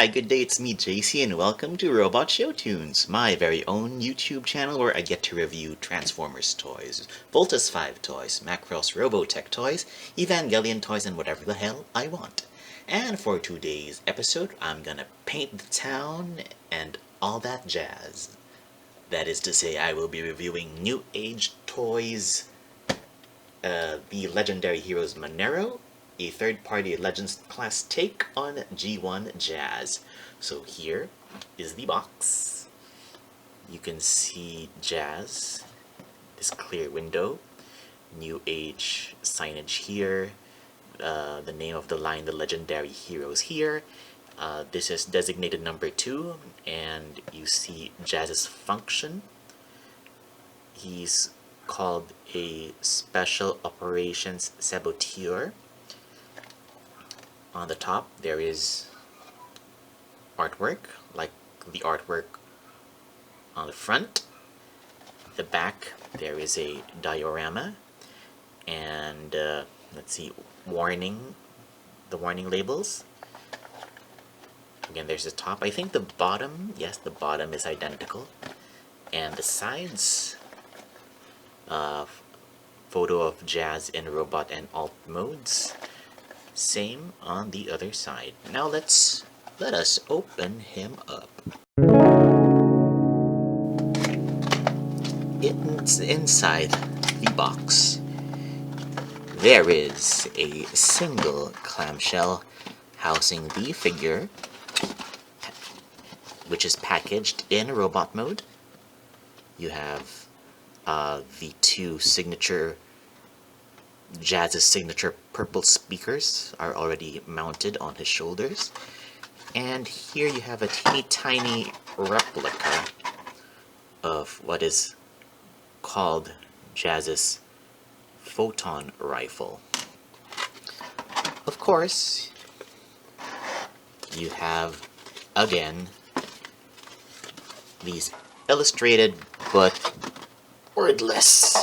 Hi, good day, it's me, Jaycee, and welcome to Robot Show Tunes, my very own YouTube channel where I get to review Transformers toys, Voltus 5 toys, Macross Robotech toys, Evangelion toys, and whatever the hell I want. And for today's episode, I'm gonna paint the town and all that jazz. That is to say, I will be reviewing New Age toys, the Legendary Heroes Manero, a third-party Legends class take on G1 Jazz. So here is the box. You can see Jazz, this clear window, New Age signage here, the name of the line, the Legendary Heroes here. This is designated number 2, and you see Jazz's function. He's called a Special Operations Saboteur. On the top there is artwork, like the artwork on the front. The back there is a diorama, and let's see, the warning labels. Again, there's the top. I think the bottom, yes, the bottom is identical, and the sides, photo of Jazz in robot and alt modes. Same on the other side. Now let us open him up. Inside the box, there is a single clamshell housing the figure, which is packaged in robot mode. You have the two Jazz's signature purple speakers are already mounted on his shoulders. And here you have a teeny tiny replica of what is called Jazz's photon rifle. Of course, you have, again, these illustrated but wordless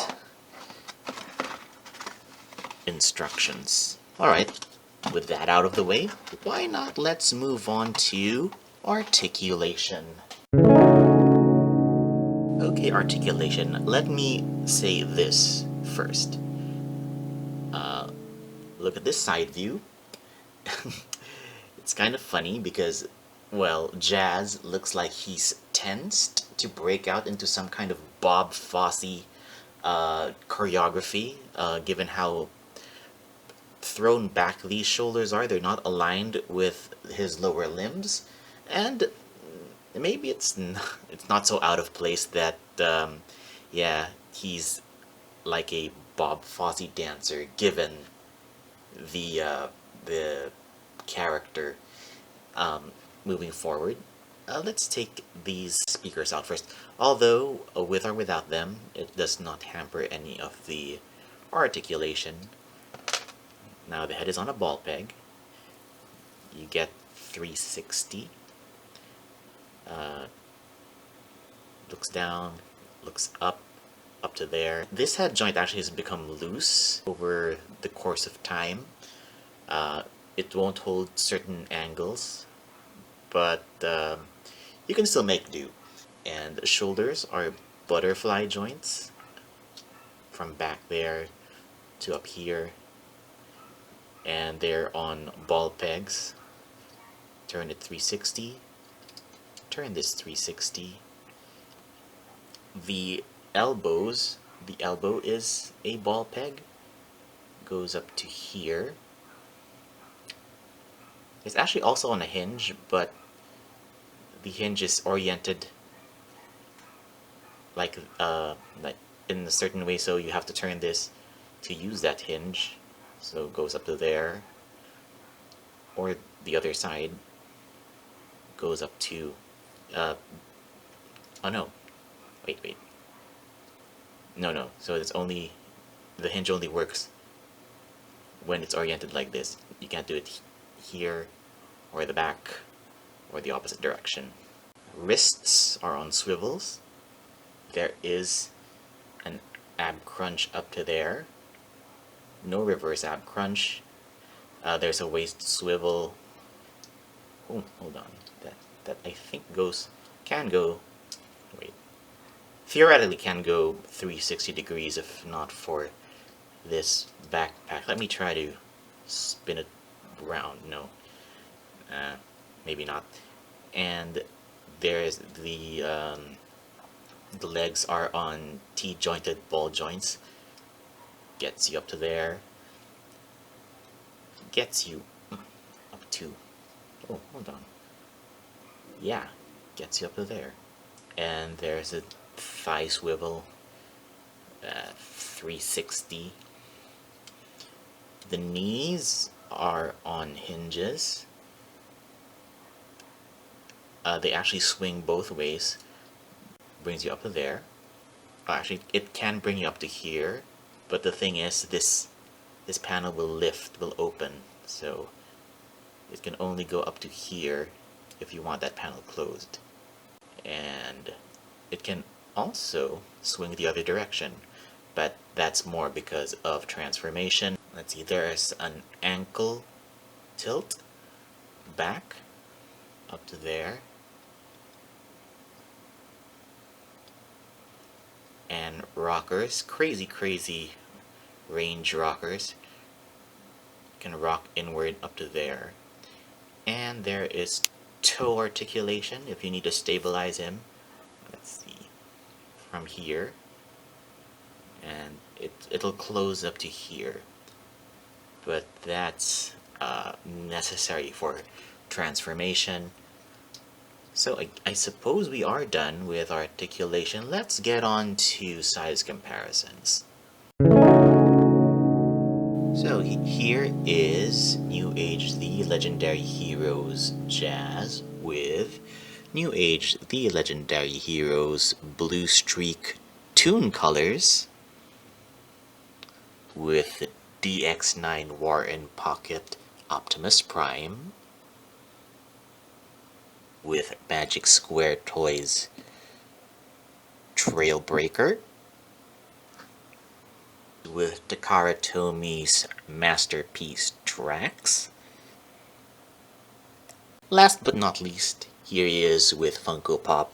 instructions. Alright, with that out of the way, why not let's move on to articulation. Okay, articulation. Let me say this first. Look at this side view. It's kind of funny because, well, Jazz looks like he's tensed to break out into some kind of Bob Fosse choreography, given how thrown back these shoulders are. They're not aligned with his lower limbs, and maybe it's not so out of place that yeah, he's like a Bob Fosse dancer given the character. Moving forward, let's take these speakers out first. Although with or without them, it does not hamper any of the articulation. Now the head is on a ball peg. You get 360. Looks down, looks up to there. This head joint actually has become loose over the course of time. It won't hold certain angles, but you can still make do. And the shoulders are butterfly joints from back there to up here, and they're on ball pegs. Turn it 360, turn this 360. The elbow is a ball peg, goes up to here. It's actually also on a hinge, but the hinge is oriented like in a certain way, so you have to turn this to use that hinge. So it goes up to there, or the other side goes up to oh no, wait, no, so it's only, the hinge only works when it's oriented like this. You can't do it here or the back or the opposite direction. Wrists are on swivels. There is an ab crunch up to there. No reverse ab crunch. There's a waist swivel. Oh, hold on. that I think can go, wait, theoretically can go 360 degrees if not for this backpack. Let me try to spin it around. No, maybe not. And there's the legs are on T-jointed ball joints. Gets you up to there. Gets you up to, oh, hold on. Yeah, gets you up to there. And there's a thigh swivel, 360. The knees are on hinges. They actually swing both ways. Brings you up to there. Actually, it can bring you up to here, but the thing is, this panel will lift, will open, so it can only go up to here if you want that panel closed. And it can also swing the other direction, but that's more because of transformation. Let's see, there's an ankle tilt back up to there, and rockers, crazy range rockers, can rock inward up to there. And there is toe articulation if you need to stabilize him. Let's see, from here, and it'll close up to here, but that's necessary for transformation. So I suppose we are done with articulation. Let's get on to size comparisons. So here is New Age The Legendary Heroes Jazz with New Age The Legendary Heroes Blue Streak Toon Colors with DX9 War in Pocket Optimus Prime with Magic Square Toys Trailbreaker with Takara Tomi's Masterpiece Tracks. Last but not least, here he is with Funko Pop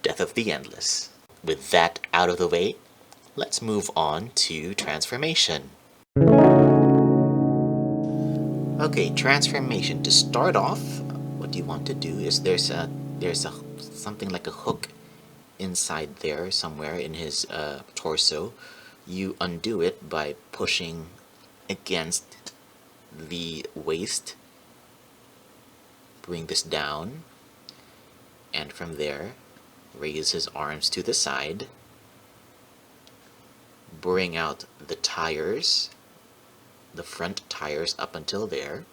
Death of the Endless. With that out of the way, let's move on to transformation. Okay, transformation. To start off, what you want to do is there's something like a hook inside there somewhere in his torso. You undo it by pushing against the waist. Bring this down, and from there raise his arms to the side. Bring out the tires, the front tires up until there.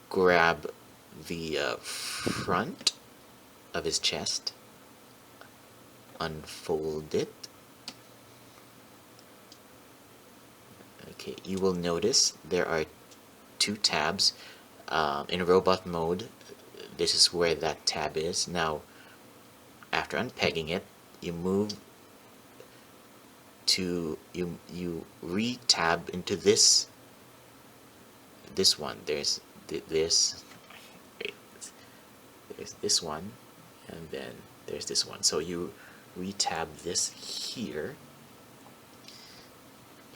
Grab the front of his chest, unfold it. Okay, you will notice there are two tabs. In robot mode, this is where that tab is. Now, after unpegging it, you move to, you re-tab into this one. There's this, wait, there's this one, and then there's this one. So you re-tab this here.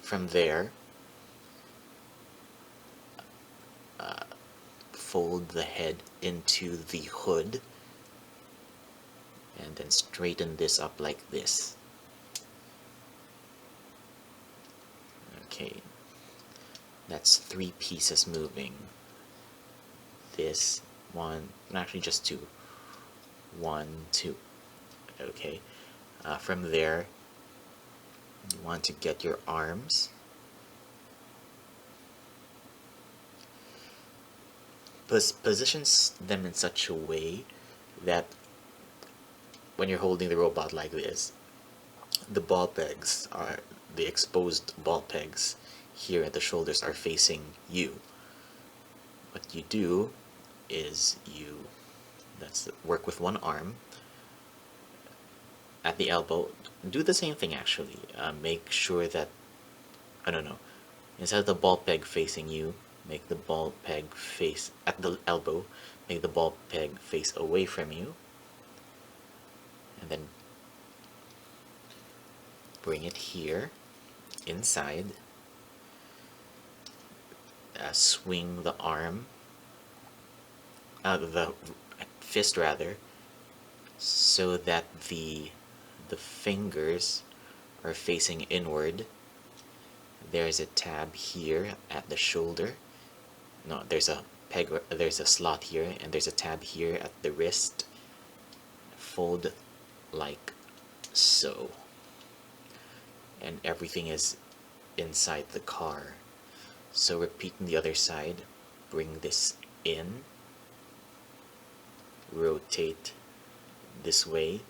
From there, fold the head into the hood, and then straighten this up like this. Okay, that's 3 pieces moving. This one, actually just 2. 1, 2. Okay, from there, you want to get your arms. Positions them in such a way that when you're holding the robot like this, the ball pegs are, the exposed ball pegs here at the shoulders are facing you. What you do is work with one arm at the elbow. Do the same thing actually. Make sure that, I don't know, instead of the ball peg facing you, make the ball peg face at the elbow, make the ball peg face away from you, and then bring it here inside. Swing the arm, the fist rather, so that the fingers are facing inward. There's a tab here at the shoulder. No, there's a peg, there's a slot here, and there's a tab here at the wrist. Fold like so. And everything is inside the car. So repeat on the other side. Bring this in. Rotate this way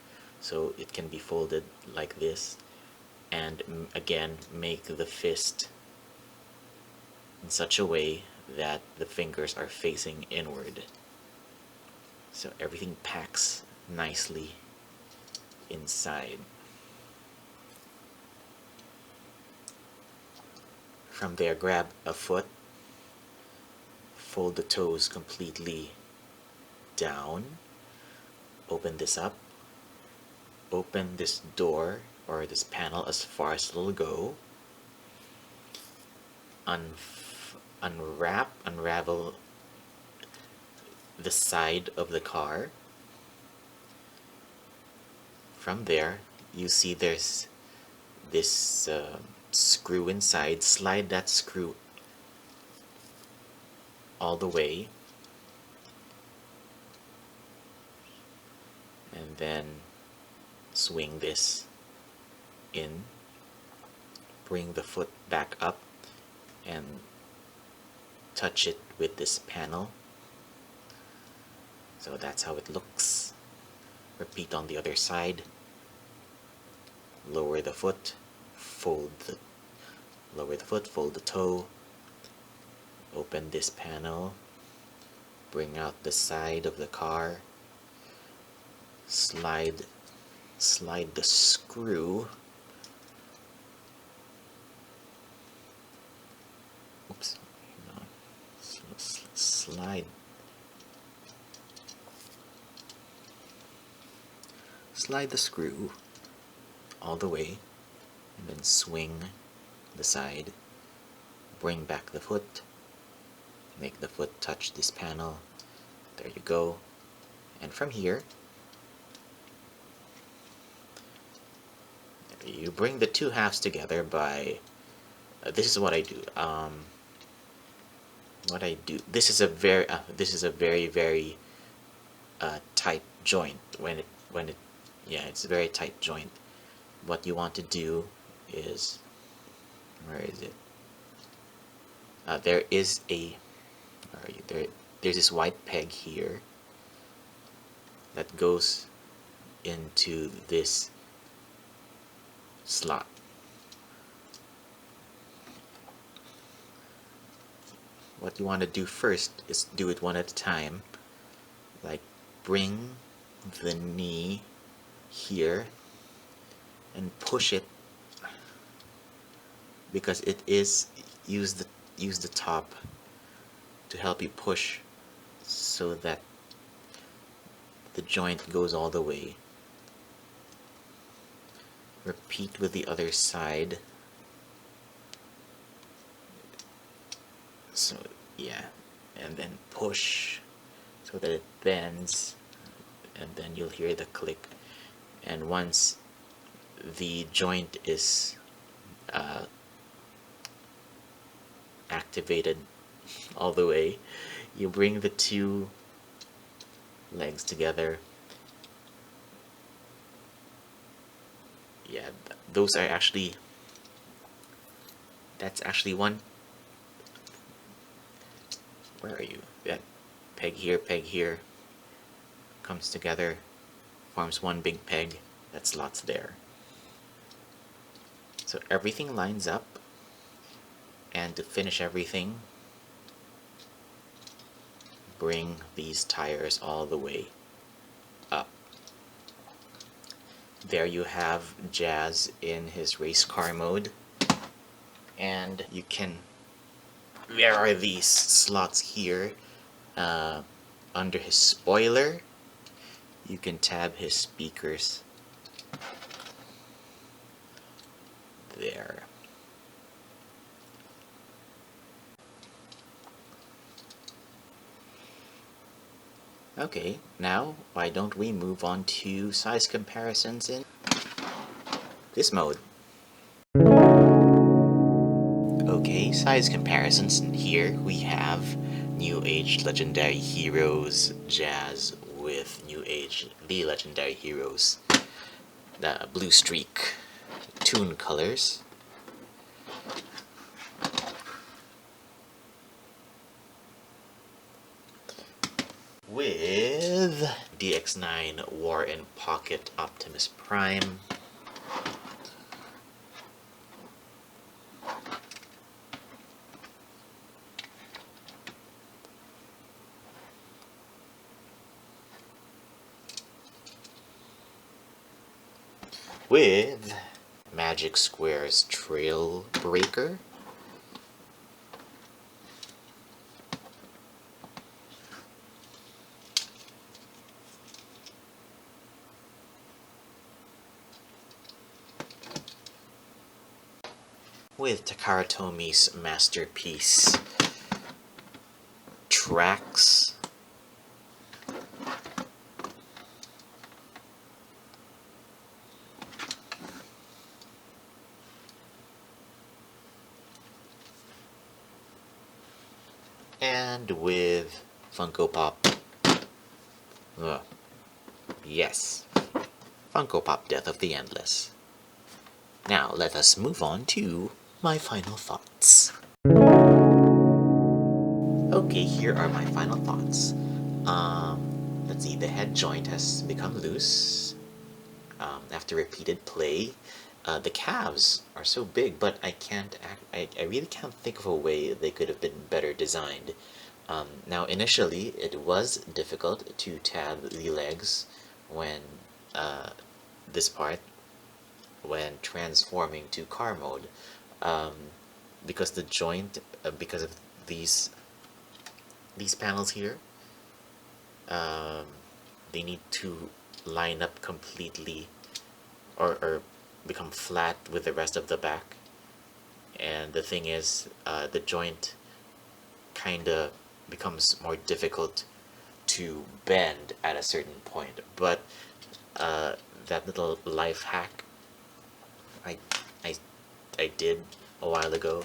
so it can be folded like this. And again, make the fist in such a way that the fingers are facing inward. So everything packs nicely inside. From there, grab a foot, fold the toes completely down, open this up, open this door or this panel as far as it'll go, unravel the side of the car. From there, you see there's this screw inside. Slide that screw all the way, and then swing this in. Bring the foot back up and touch it with this panel. So that's how it looks. Repeat on the other side. Lower the foot, lower the foot, fold the toe, open this panel, bring out the side of the car, slide the screw, oops, no, slide the screw all the way, and then swing the side, bring back the foot, make the foot touch this panel. There you go. And from here, you bring the two halves together by this is what I do. This is a very very tight joint. It's a very tight joint. What you want to do is, where is it? There is a, there's this white peg here that goes into this slot. What you want to do first is do it one at a time. Like, bring the knee here and push it, because it is, use the top to help you push so that the joint goes all the way. Repeat with the other side. So yeah, and then push so that it bends, and then you'll hear the click. And once the joint is activated all the way, you bring the two legs together. Yeah, those are actually, that's actually one, where are you? That peg here comes together, forms one big peg that slots there. So everything lines up, and to finish everything, bring these tires all the way up. There you have Jazz in his race car mode, and you can there are these slots here under his spoiler. You can tab his speakers there. Okay, now why don't we move on to size comparisons in this mode. Okay, size comparisons. Here we have New Age Legendary Heroes Jazz with New Age The Legendary Heroes. The Blue Streak Toon colors. With DX9 War in Pocket Optimus Prime. With Magic Square's Trail Breaker. With Takara Tomi's masterpiece Tracks. And with Funko Pop. Yes. Funko Pop Death of the Endless. Now let us move on to my final thoughts. Okay, here are my final thoughts. Let's see, the head joint has become loose after repeated play. The calves are so big, but I really can't think of a way they could have been better designed. Now, initially, it was difficult to tab the legs when this part, when transforming to car mode, because the joint, because of these panels here, they need to line up completely, or become flat with the rest of the back. And the thing is, the joint kinda becomes more difficult to bend at a certain point. But that little life hack I did a while ago.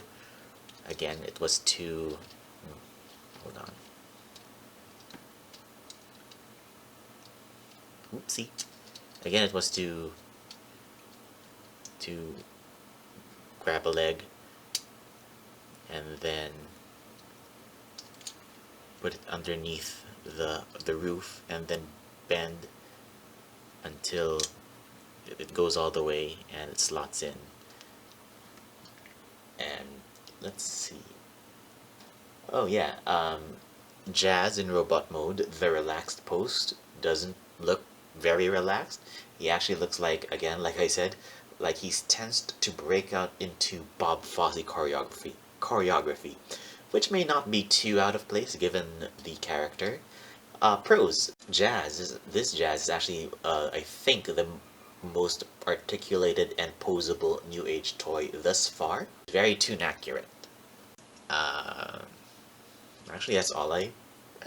Again, it was to hold on. Oopsie. Again, it was to grab a leg and then put it underneath the roof and then bend until it goes all the way and it slots in. And let's see. Oh yeah, Jazz in robot mode, the relaxed post doesn't look very relaxed. He actually looks like, again, like I said, like he's tensed to break out into Bob Fosse choreography, which may not be too out of place given the character. Pros, this Jazz is actually, I think, the most articulated and posable New Age toy thus far. Very toon accurate. Actually, that's all I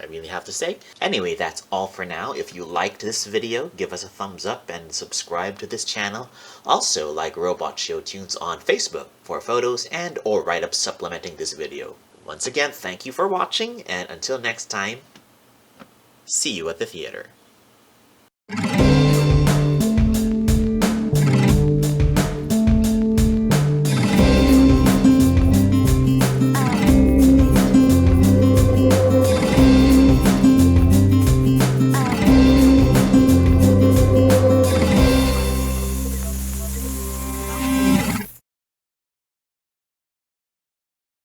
really have to say. Anyway, that's all for now. If you liked this video, give us a thumbs up and subscribe to this channel. Also, like Robot Show Tunes on Facebook for photos and or write-ups supplementing this video. Once again, thank you for watching, and until next time, see you at the theater.